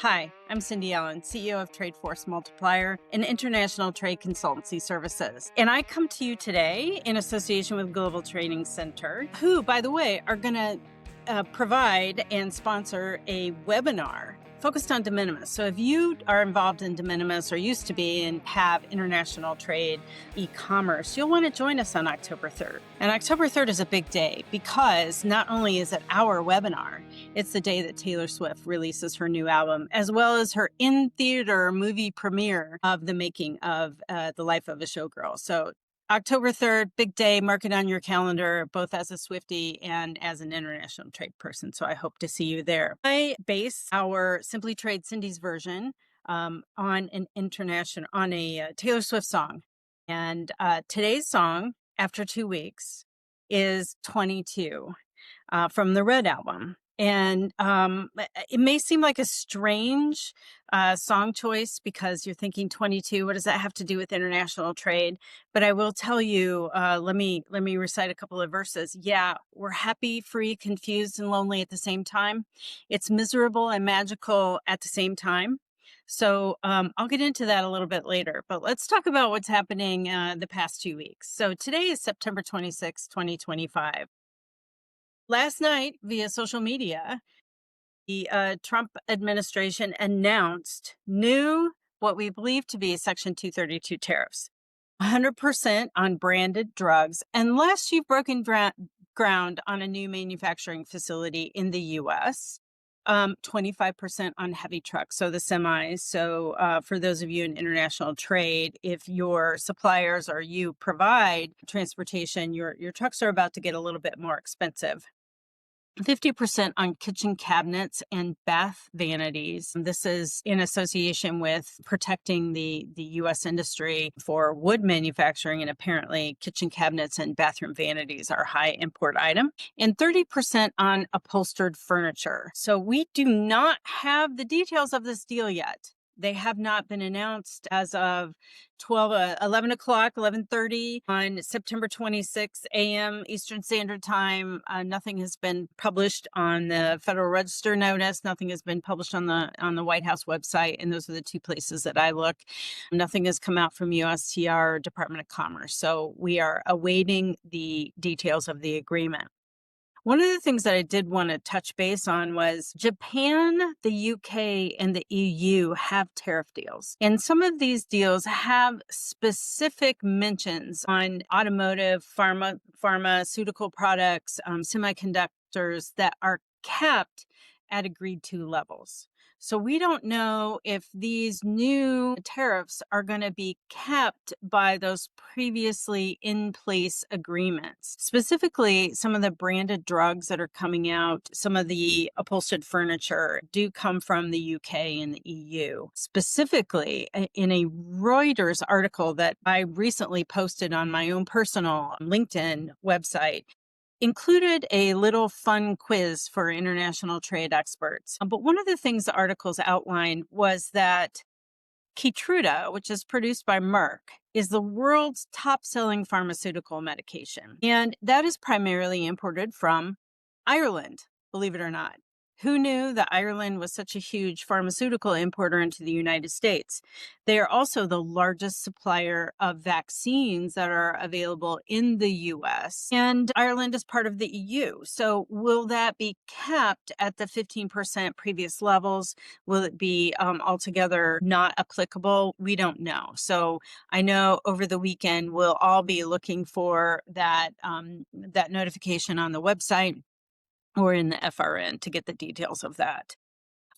Hi, I'm Cindy Allen, CEO of Trade Force Multiplier and International Trade Consultancy Services. And I come to you today in association with Global Training Center, who, by the way, are going to provide and sponsor a webinar focused on de minimis. So if you are involved in de minimis or used to be and have international trade, e-commerce, you'll want to join us on October 3rd. And October 3rd is a big day because not only is it our webinar, it's the day that Taylor Swift releases her new album, as well as her in-theater movie premiere of the making of The Life of a Showgirl. So October 3rd, big day, mark it on your calendar, both as a Swiftie and as an international trade person. So I hope to see you there. I base our Simply Trade Cindy's version on a Taylor Swift song. And today's song, After 2 Weeks, is 22 from the Red album. And it may seem like a strange song choice because you're thinking 22, what does that have to do with international trade? But I will tell you, let me recite a couple of verses. Yeah, we're happy, free, confused, and lonely at the same time. It's miserable and magical at the same time. So I'll get into that a little bit later, but let's talk about what's happening the past 2 weeks. So today is September 26, 2025. Last night, via social media, the Trump administration announced new, what we believe to be Section 232 tariffs, 100% on branded drugs, unless you've broken ground on a new manufacturing facility in the U.S., 25% on heavy trucks, so the semis. So for those of you in international trade, if your suppliers or you provide transportation, your trucks are about to get a little bit more expensive. 50% on kitchen cabinets and bath vanities. This is in association with protecting the U.S. industry for wood manufacturing, and apparently kitchen cabinets and bathroom vanities are a high import item. And 30% on upholstered furniture. So we do not have the details of this deal yet. They have not been announced as of 11 o'clock, 11:30 on September 26 a.m. Eastern Standard Time. Nothing has been published on the Federal Register notice. Nothing has been published on the White House website, and those are the two places that I look. Nothing has come out from USTR or Department of Commerce. So we are awaiting the details of the agreement. One of the things that I did want to touch base on was Japan, the UK, and the EU have tariff deals. And some of these deals have specific mentions on automotive, pharmaceutical products, semiconductors that are capped at agreed to levels. So we don't know if these new tariffs are going to be kept by those previously in place agreements. Specifically, some of the branded drugs that are coming out, some of the upholstered furniture do come from the UK and the EU. Specifically, in a Reuters article that I recently posted on my own personal LinkedIn website, included a little fun quiz for international trade experts. But one of the things the articles outlined was that Keytruda, which is produced by Merck, is the world's top-selling pharmaceutical medication. And that is primarily imported from Ireland, believe it or not. Who knew that Ireland was such a huge pharmaceutical importer into the United States? They are also the largest supplier of vaccines that are available in the U.S. And Ireland is part of the EU. So will that be capped at the 15% previous levels? Will it be altogether not applicable? We don't know. So I know over the weekend, we'll all be looking for that notification on the website or in the FRN to get the details of that.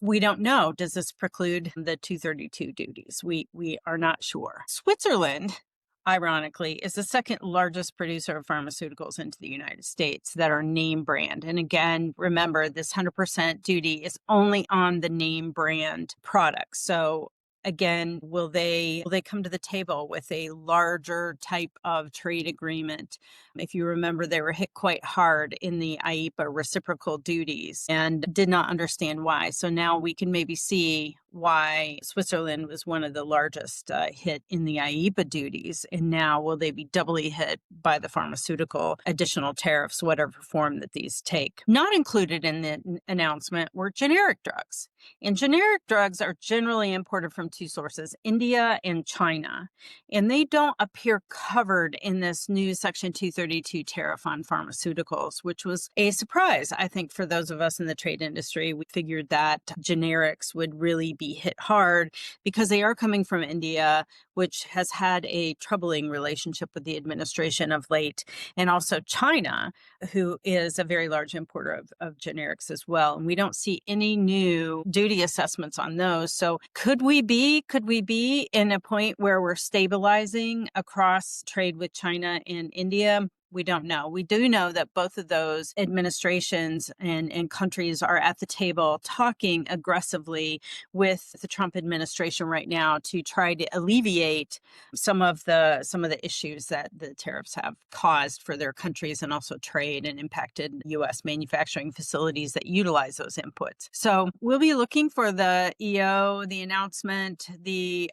We don't know. Does this preclude the 232 duties? We are not sure. Switzerland, ironically, is the second largest producer of pharmaceuticals into the United States that are name brand. And again, remember, this 100% duty is only on the name brand products. So again, will they come to the table with a larger type of trade agreement? If you remember, they were hit quite hard in the IEEPA reciprocal duties and did not understand why. So now we can maybe see why Switzerland was one of the largest hit in the IEEPA duties. And now will they be doubly hit by the pharmaceutical additional tariffs, whatever form that these take? Not included in the announcement were generic drugs. And generic drugs are generally imported from two sources, India and China. And they don't appear covered in this new Section 232 tariff on pharmaceuticals, which was a surprise, I think, for those of us in the trade industry. We figured that generics would really be hit hard because they are coming from India, which has had a troubling relationship with the administration of late, and also China, who is a very large importer of generics as well. And we don't see any new duty assessments on those. So could we be in a point where we're stabilizing across trade with China and India? We don't know. We do know that both of those administrations and countries are at the table talking aggressively with the Trump administration right now to try to alleviate some of the issues that the tariffs have caused for their countries and also trade and impacted U.S. manufacturing facilities that utilize those inputs. So we'll be looking for the EO, the announcement, the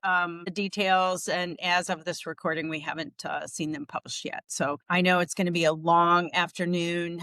details, and as of this recording, we haven't seen them published yet. So I know it's going to be a long afternoon.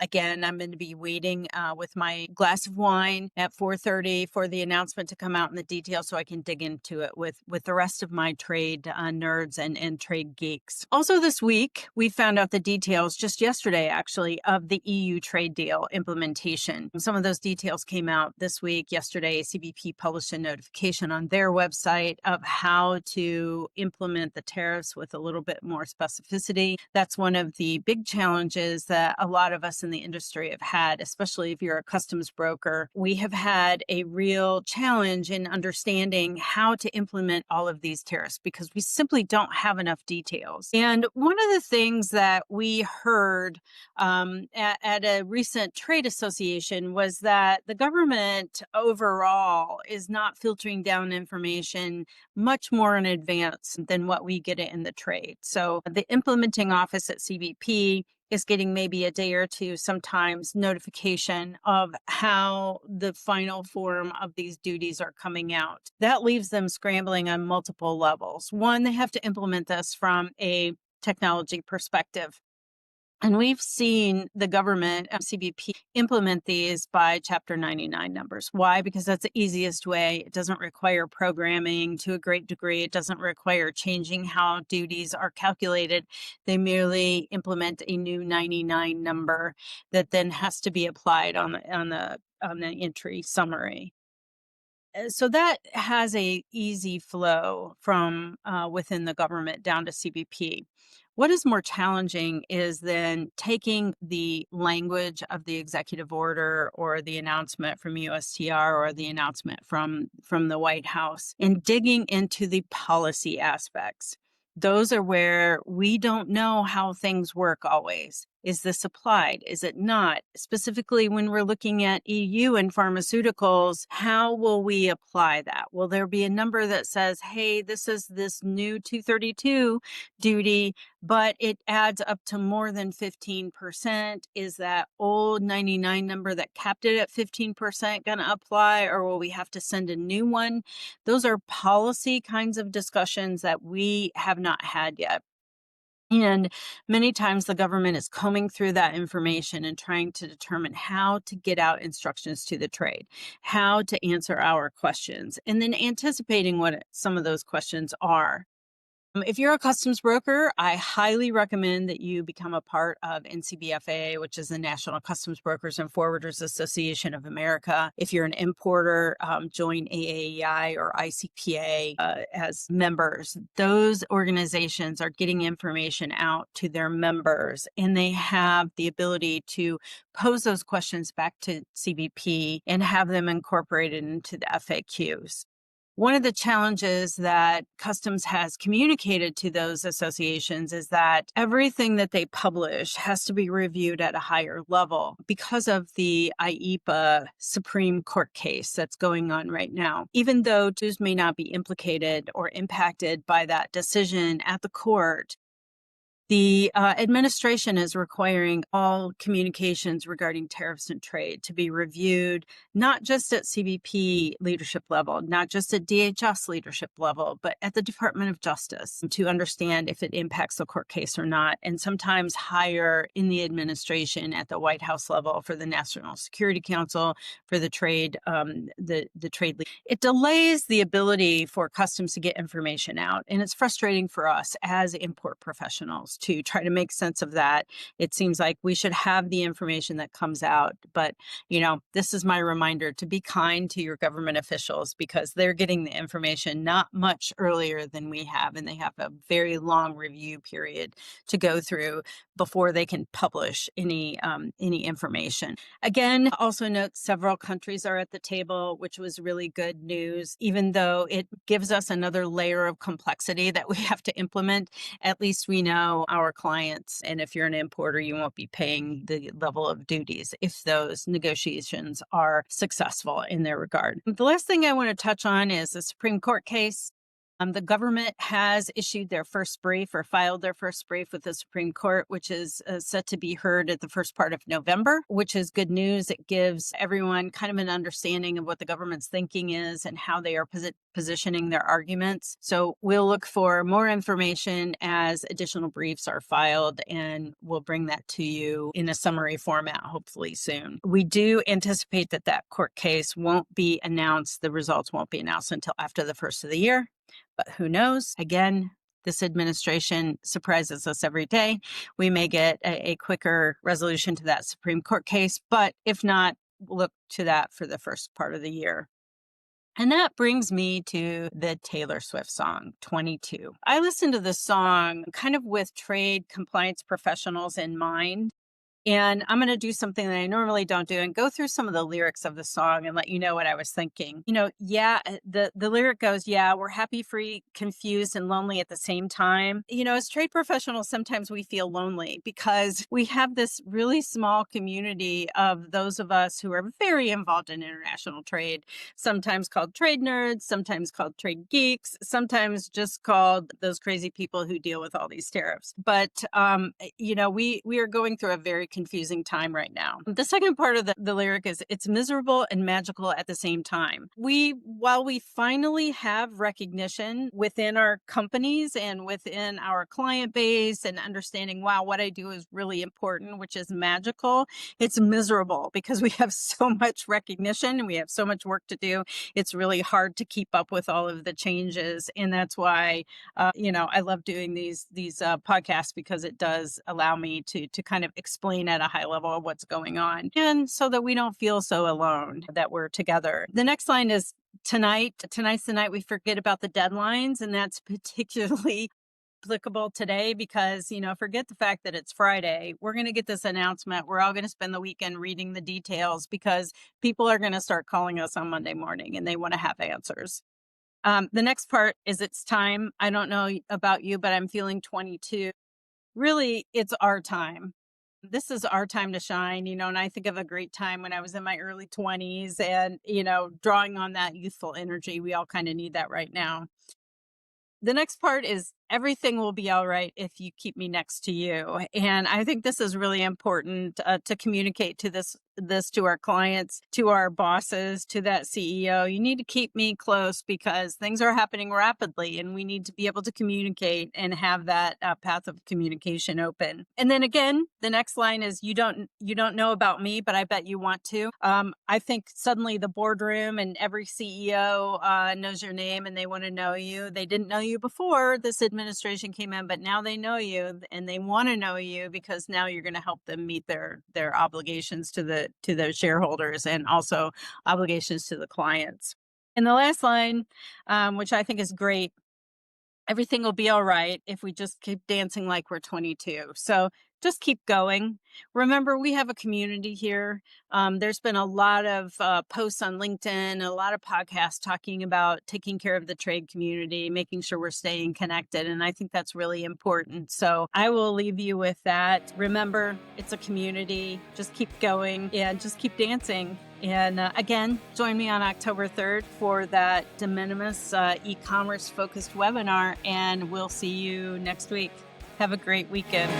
Again, I'm going to be waiting with my glass of wine at 4:30 for the announcement to come out in the details so I can dig into it with the rest of my trade nerds and trade geeks. Also this week, we found out the details just yesterday, actually, of the EU trade deal implementation. Some of those details came out this week. Yesterday, CBP published a notification on their website of how to implement the tariffs with a little bit more specificity. That's one of the big challenges that a lot of us in the industry have had, especially if you're a customs broker. We have had a real challenge in understanding how to implement all of these tariffs because we simply don't have enough details. And one of the things that we heard at a recent trade association was that the government overall is not filtering down information much more in advance than what we get it in the trade. So the implementing office at CBP is getting maybe a day or two, sometimes notification of how the final form of these duties are coming out. That leaves them scrambling on multiple levels. One, they have to implement this from a technology perspective. And we've seen the government, CBP, implement these by Chapter 99 numbers. Why? Because that's the easiest way. It doesn't require programming to a great degree. It doesn't require changing how duties are calculated. They merely implement a new 99 number that then has to be applied on the entry summary. So that has a easy flow from within the government down to CBP. What is more challenging is then taking the language of the executive order or the announcement from USTR or the announcement from the White House and digging into the policy aspects. Those are where we don't know how things work always. Is this applied? Is it not? Specifically, when we're looking at EU and pharmaceuticals, how will we apply that? Will there be a number that says, hey, this is this new 232 duty, but it adds up to more than 15%? Is that old 99 number that capped it at 15% going to apply, or will we have to send a new one? Those are policy kinds of discussions that we have not had yet. And many times the government is combing through that information and trying to determine how to get out instructions to the trade, how to answer our questions, and then anticipating what some of those questions are. If you're a customs broker, I highly recommend that you become a part of NCBFA, which is the National Customs Brokers and Forwarders Association of America. If you're an importer, join AAEI or ICPA as members. Those organizations are getting information out to their members, and they have the ability to pose those questions back to CBP and have them incorporated into the FAQs. One of the challenges that Customs has communicated to those associations is that everything that they publish has to be reviewed at a higher level because of the IEEPA Supreme Court case that's going on right now. Even though dues may not be implicated or impacted by that decision at the court, The administration is requiring all communications regarding tariffs and trade to be reviewed, not just at CBP leadership level, not just at DHS leadership level, but at the Department of Justice to understand if it impacts the court case or not, and sometimes higher in the administration at the White House level for the National Security Council, for the trade, the trade. It delays the ability for customs to get information out, and it's frustrating for us as import professionals to try to make sense of that. It seems like we should have the information that comes out, but this is my reminder to be kind to your government officials because they're getting the information not much earlier than we have, and they have a very long review period to go through before they can publish any information. Again, also note several countries are at the table, which was really good news, even though it gives us another layer of complexity that we have to implement. At least we know our clients, and if you're an importer, you won't be paying the level of duties if those negotiations are successful in their regard. The last thing I want to touch on is the Supreme Court case. The government has issued their first brief or filed their first brief with the Supreme Court, which is set to be heard at the first part of November, which is good news. It gives everyone kind of an understanding of what the government's thinking is and how they are positioning their arguments. So we'll look for more information as additional briefs are filed, and we'll bring that to you in a summary format, hopefully soon. We do anticipate that that court case won't be announced. The results won't be announced until after the first of the year. But who knows? Again, this administration surprises us every day. We may get a quicker resolution to that Supreme Court case, but if not, we'll look to that for the first part of the year. And that brings me to the Taylor Swift song, 22. I listened to this song kind of with trade compliance professionals in mind. And I'm going to do something that I normally don't do and go through some of the lyrics of the song and let you know what I was thinking. The lyric goes, yeah, we're happy, free, confused, and lonely at the same time. As trade professionals, sometimes we feel lonely because we have this really small community of those of us who are very involved in international trade, sometimes called trade nerds, sometimes called trade geeks, sometimes just called those crazy people who deal with all these tariffs. But, we are going through a very confusing time right now. The second part of the lyric is, it's miserable and magical at the same time. While we finally have recognition within our companies and within our client base and understanding, wow, what I do is really important, which is magical, it's miserable because we have so much recognition and we have so much work to do. It's really hard to keep up with all of the changes. And that's why, I love doing these podcasts, because it does allow me to kind of explain at a high level of what's going on, and so that we don't feel so alone, that we're together. The next line is, tonight's the night we forget about the deadlines, and that's particularly applicable today because, forget the fact that it's Friday. We're going to get this announcement. We're all going to spend the weekend reading the details because people are going to start calling us on Monday morning and they want to have answers. The next part is, it's time. I don't know about you, but I'm feeling 22. Really, it's our time. This is our time to shine, and I think of a great time when I was in my early 20s and, drawing on that youthful energy. We all kind of need that right now. The next part is, everything will be all right if you keep me next to you. And I think this is really important to communicate to this to our clients, to our bosses, to that CEO. You need to keep me close because things are happening rapidly and we need to be able to communicate and have that path of communication open. And then again, the next line is, you don't know about me, but I bet you want to. I think suddenly the boardroom and every CEO knows your name and they want to know you. They didn't know you before this administration came in, but now they know you and they want to know you because now you're going to help them meet their obligations to those shareholders and also obligations to the clients. And the last line, which I think is great, everything will be all right if we just keep dancing like we're 22. So just keep going. Remember, we have a community here. There's been a lot of posts on LinkedIn, a lot of podcasts talking about taking care of the trade community, making sure we're staying connected. And I think that's really important. So I will leave you with that. Remember, it's a community. Just keep going and just keep dancing. And again, join me on October 3rd for that de minimis e-commerce focused webinar, and we'll see you next week. Have a great weekend.